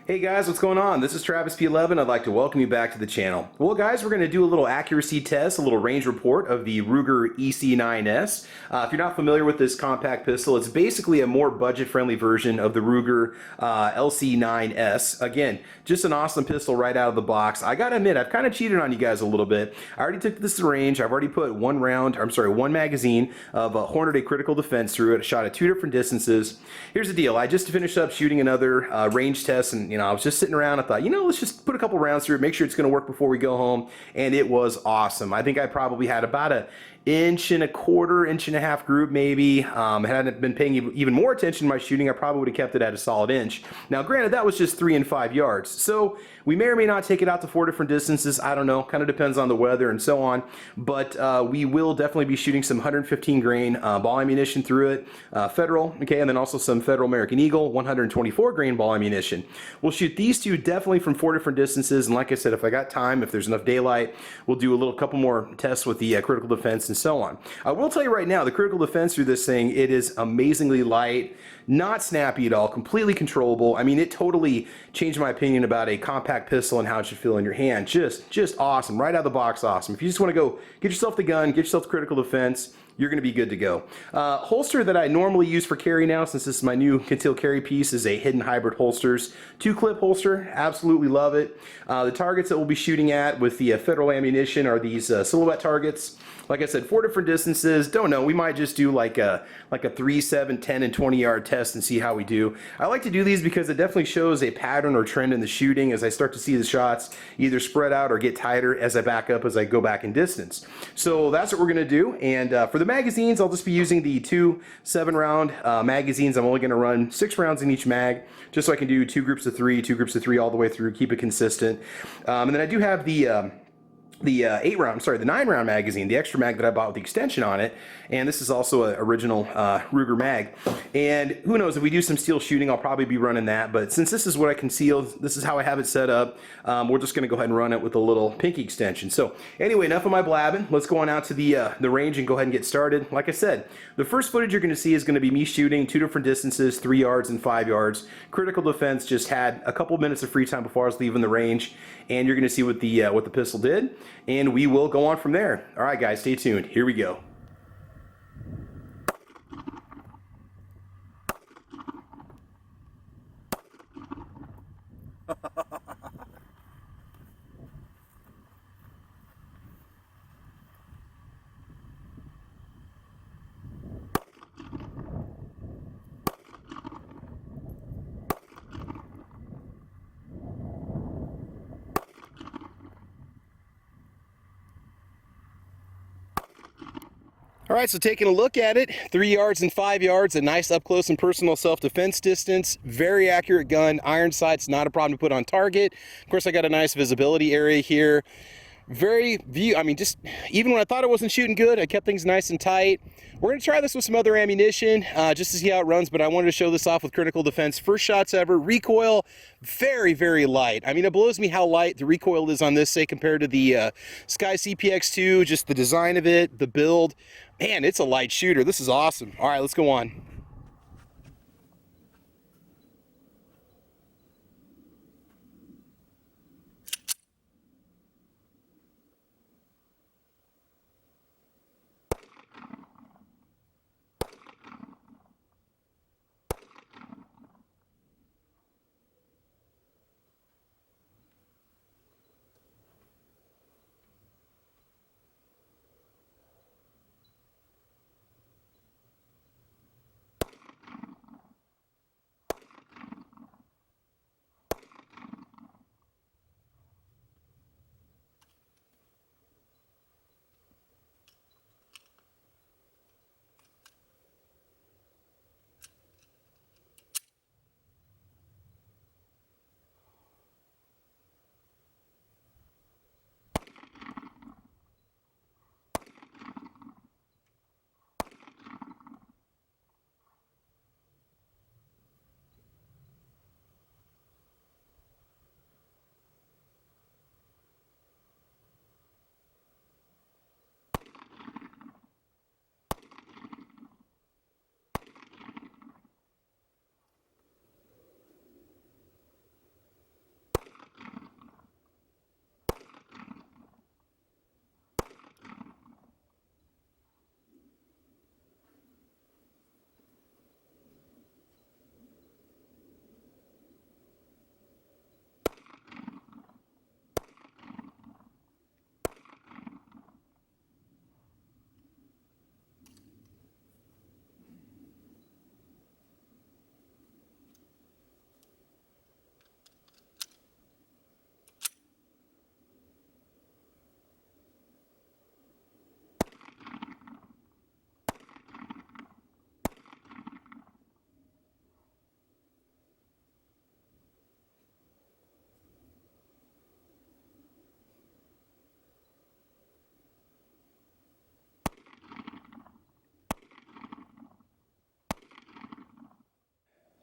Hey guys, what's going on? This is Travis P11. I'd like to welcome you back to the channel. Well guys, we're going to do a little accuracy test, a little range report of the Ruger EC9s. If you're not familiar with this compact pistol, it's basically a more budget-friendly version of the Ruger LC9s. Again, just an awesome pistol right out of the box. I gotta admit, I've kind of cheated on you guys a little bit. I already took this to range. I've already put one magazine of Hornady Critical Defense through it. I shot at 2 different distances. Here's the deal. I just finished up shooting another range test, and I was just sitting around. I thought, let's just put a couple rounds through it, make sure it's going to work before we go home. And it was awesome. I think I probably had about an 1.25 inch group maybe. Had I been paying even more attention to my shooting, I probably would have kept it at a solid inch. Now granted, that was just 3 and 5 yards, so we may or may not take it out to 4 different distances. I don't know, kind of depends on the weather and so on, but we will definitely be shooting some 115 grain ball ammunition through it, Federal, okay, and then also some Federal American Eagle 124 grain ball ammunition. We'll shoot these two definitely from 4 different distances, and like I said, if I got time, if there's enough daylight, we'll do a couple more tests with the critical defense and so on. I will tell you right now, the critical defense through this thing, it is amazingly light, not snappy at all, completely controllable. I mean, it totally changed my opinion about a compact pistol and how it should feel in your hand. Just awesome, right out of the box awesome. If you just want to go get yourself the gun, get yourself the critical defense, you're going to be good to go. Holster that I normally use for carry now, since this is my new concealed carry piece, is a Hidden Hybrid Holsters 2-clip holster. Absolutely love it. The targets that we'll be shooting at with the Federal ammunition are these silhouette targets. Like I said, 4 different distances. Don't know, we might just do like a 3, 7, 10, and 20 yard test and see how we do. I like to do these because it definitely shows a pattern or trend in the shooting as I start to see the shots either spread out or get tighter as I back up, as I go back in distance. So that's what we're going to do. And for the magazines, I'll just be using the 2 7-round magazines. I'm only going to run 6 rounds in each mag, just so I can do 2 groups of 3, 2 groups of 3 all the way through, keep it consistent. And then I do have the 9-round magazine, the extra mag that I bought with the extension on it, and this is also an original Ruger mag. And who knows, if we do some steel shooting, I'll probably be running that, but since this is what I concealed, this is how I have it set up, we're just going to go ahead and run it with a little pinky extension. So anyway, enough of my blabbing. Let's go on out to the range and go ahead and get started. Like I said, the first footage you're going to see is going to be me shooting 2 different distances, 3 yards and 5 yards. Critical defense just had a couple minutes of free time before I was leaving the range, and you're going to see what the pistol did, and we will go on from there. All right, guys, stay tuned. Here we go. All right, so taking a look at it, 3 yards and 5 yards, a nice up close and personal self-defense distance, very accurate gun, iron sights, not a problem to put on target. Of course, I got a nice visibility area here. Just even when I thought I wasn't shooting good, I kept things nice and tight. We're going to try this with some other ammunition just to see how it runs, but I wanted to show this off with critical defense. First shots ever. Recoil, very, very light. I mean, it blows me how light the recoil is on this, say, compared to the Sky CPX2, just the design of it, the build. Man, it's a light shooter. This is awesome. All right, let's go on.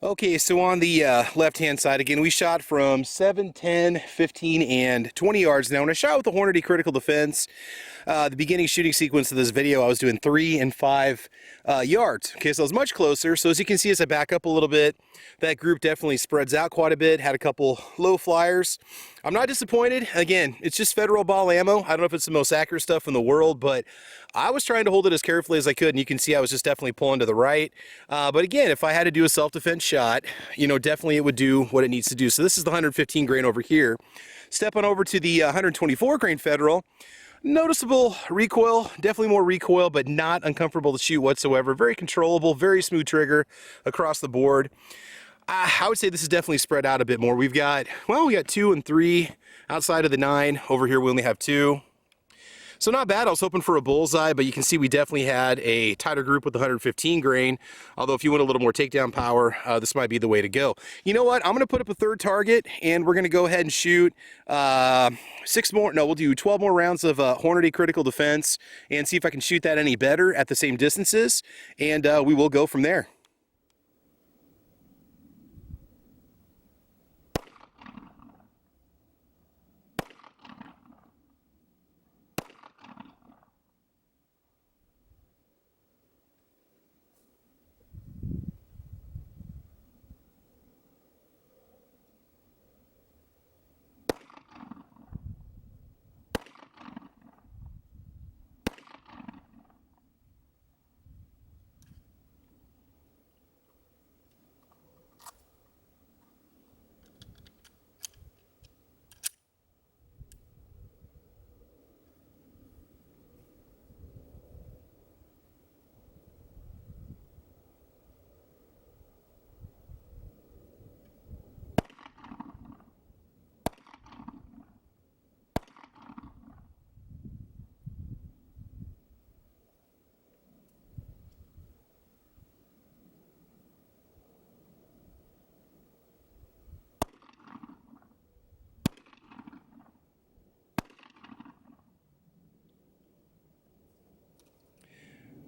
Okay, so on the left-hand side, again, we shot from 7, 10, 15, and 20 yards. Now, when I shot with the Hornady Critical Defense, the beginning shooting sequence of this video, I was doing 3 and 5 yards. Okay, so I was much closer. So as you can see, as I back up a little bit, that group definitely spreads out quite a bit. Had a couple low flyers. I'm not disappointed. Again, it's just federal ball ammo. I don't know if it's the most accurate stuff in the world, but I was trying to hold it as carefully as I could, and you can see I was just definitely pulling to the right. But again, if I had to do a self-defense shot, you know, definitely it would do what it needs to do. So this is the 115 grain over here. Step on over to the 124 grain federal. Noticeable recoil, definitely more recoil, but not uncomfortable to shoot whatsoever. Very controllable, very smooth trigger across the board. I would say this is definitely spread out a bit more. We've got, well, we got 2 and 3 outside of the 9. Over here we only have 2. So not bad. I was hoping for a bullseye, but you can see we definitely had a tighter group with the 115 grain. Although if you want a little more takedown power, this might be the way to go. You know what? I'm going to put up a third target, and we're going to go ahead and shoot 6 more. No, we'll do 12 more rounds of Hornady Critical Defense and see if I can shoot that any better at the same distances, and we will go from there.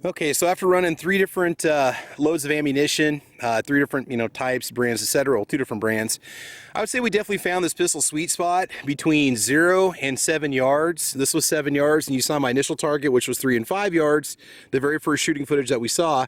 Okay, so after running 3 different loads of ammunition, 3 different, you know, types, brands, etc., well, 2 different brands, I would say we definitely found this pistol sweet spot between 0 and 7 yards. This was 7 yards, and you saw my initial target, which was 3 and 5 yards, the very first shooting footage that we saw.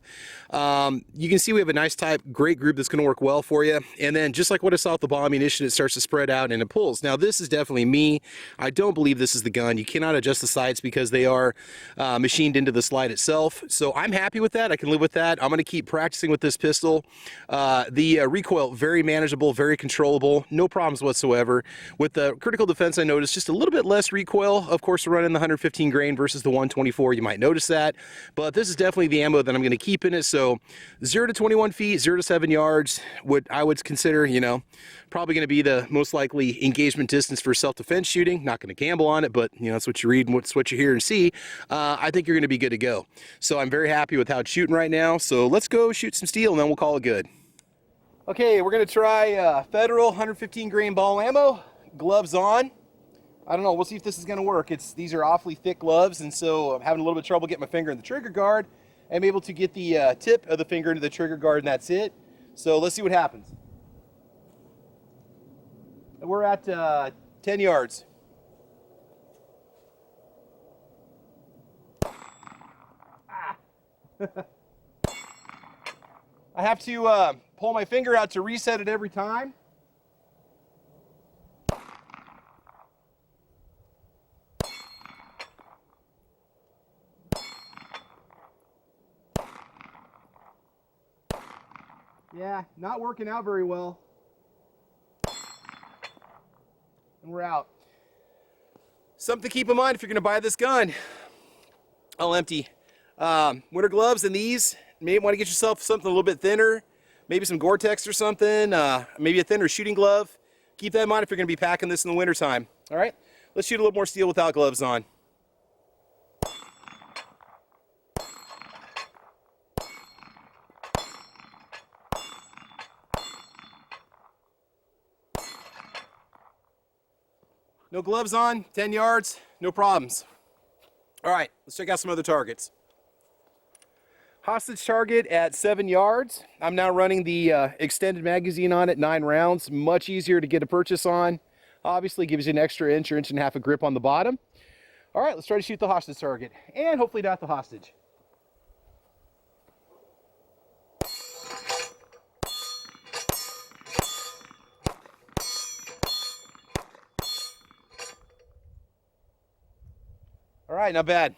You can see we have a nice type, great group that's going to work well for you. And then just like what I saw with the ball ammunition, it starts to spread out and it pulls. Now this is definitely me. I don't believe this is the gun. You cannot adjust the sights because they are machined into the slide itself. So I'm happy with that. I can live with that. I'm going to keep practicing with this pistol. The recoil, very manageable, very controllable, no problems whatsoever. With the critical defense, I noticed just a little bit less recoil. Of course, we're running the 115 grain versus the 124. You might notice that, but this is definitely the ammo that I'm going to keep in it. So 0 to 21 feet, 0 to 7 yards, what I would consider, you know, probably going to be the most likely engagement distance for self-defense shooting. Not going to gamble on it, but you know, that's what you read and what you hear and see. I think you're going to be good to go. So I'm very happy with how it's shooting right now. So let's go shoot some steel and then we'll call it good. Okay, we're going to try Federal 115 grain ball ammo, gloves on. I don't know, we'll see if this is going to work. These are awfully thick gloves, and so I'm having a little bit of trouble getting my finger in the trigger guard. I'm able to get the tip of the finger into the trigger guard, and that's it. So let's see what happens. And we're at 10 yards. I have to pull my finger out to reset it every time. Yeah, not working out very well. And we're out. Something to keep in mind if you're going to buy this gun. I'll empty. Winter gloves and these. Maybe want to get yourself something a little bit thinner. Maybe some Gore-Tex or something. Maybe a thinner shooting glove. Keep that in mind if you're going to be packing this in the wintertime. All right? Let's shoot a little more steel without gloves on. No gloves on, 10 yards, no problems. All right, let's check out some other targets. Hostage target at 7 yards. I'm now running the extended magazine on it, 9 rounds. Much easier to get a purchase on. Obviously gives you an extra inch or inch and a half of grip on the bottom. All right, let's try to shoot the hostage target and hopefully not the hostage. All right, not bad.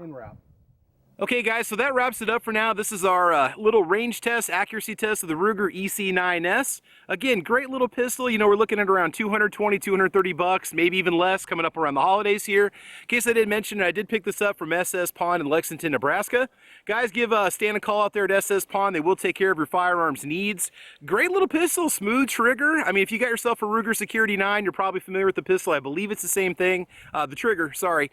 En route. Okay guys, so that wraps it up for now. This is our little range test, accuracy test of the Ruger EC9s. Again, great little pistol. You know, we're looking at around 220, 230 bucks, maybe even less, coming up around the holidays here. In case I didn't mention it, I did pick this up from SS Pawn in Lexington, Nebraska. Guys, give Stan a call out there at SS Pawn. They will take care of your firearms needs. Great little pistol, smooth trigger. I mean, if you got yourself a Ruger Security 9, you're probably familiar with the pistol. I believe it's the same thing. The trigger, sorry.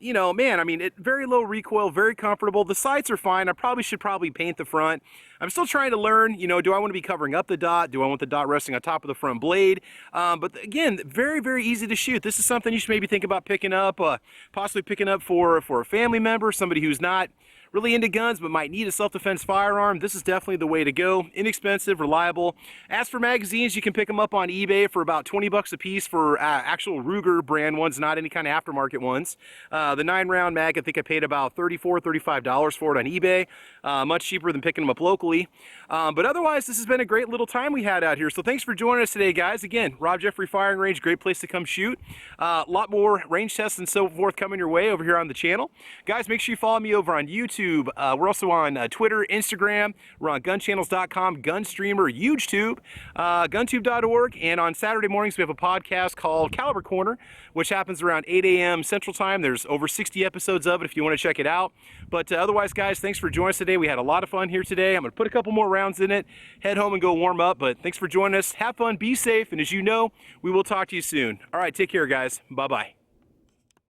You know, man, I mean, very low recoil, very comfortable. The sights are fine. I should paint the front. I'm still trying to learn, you know, do I want to be covering up the dot? Do I want the dot resting on top of the front blade? But again, very, very easy to shoot. This is something you should maybe think about picking up, possibly picking up for a family member, somebody who's not really into guns but might need a self-defense firearm. This is definitely the way to go. Inexpensive, reliable. As for magazines, you can pick them up on eBay for about 20 bucks a piece for actual Ruger brand ones, not any kind of aftermarket ones. The 9-round mag, I think I paid about $34, $35 for it on eBay. Much cheaper than picking them up locally. But otherwise, this has been a great little time we had out here. So thanks for joining us today, guys. Again, Rob Jeffrey Firing Range, great place to come shoot. A lot more range tests and so forth coming your way over here on the channel. Guys, make sure you follow me over on YouTube. We're also on Twitter, Instagram. We're on gunchannels.com, Gunstreamer, UGEtube, guntube.org, and on Saturday mornings we have a podcast called Caliber Corner, which happens around 8 a.m. Central Time. There's over 60 episodes of it if you want to check it out. But otherwise, guys, thanks for joining us today. We had a lot of fun here today. I'm going to put a couple more rounds in it, head home and go warm up. But thanks for joining us. Have fun, be safe, and as you know, we will talk to you soon. All right, take care, guys. Bye-bye.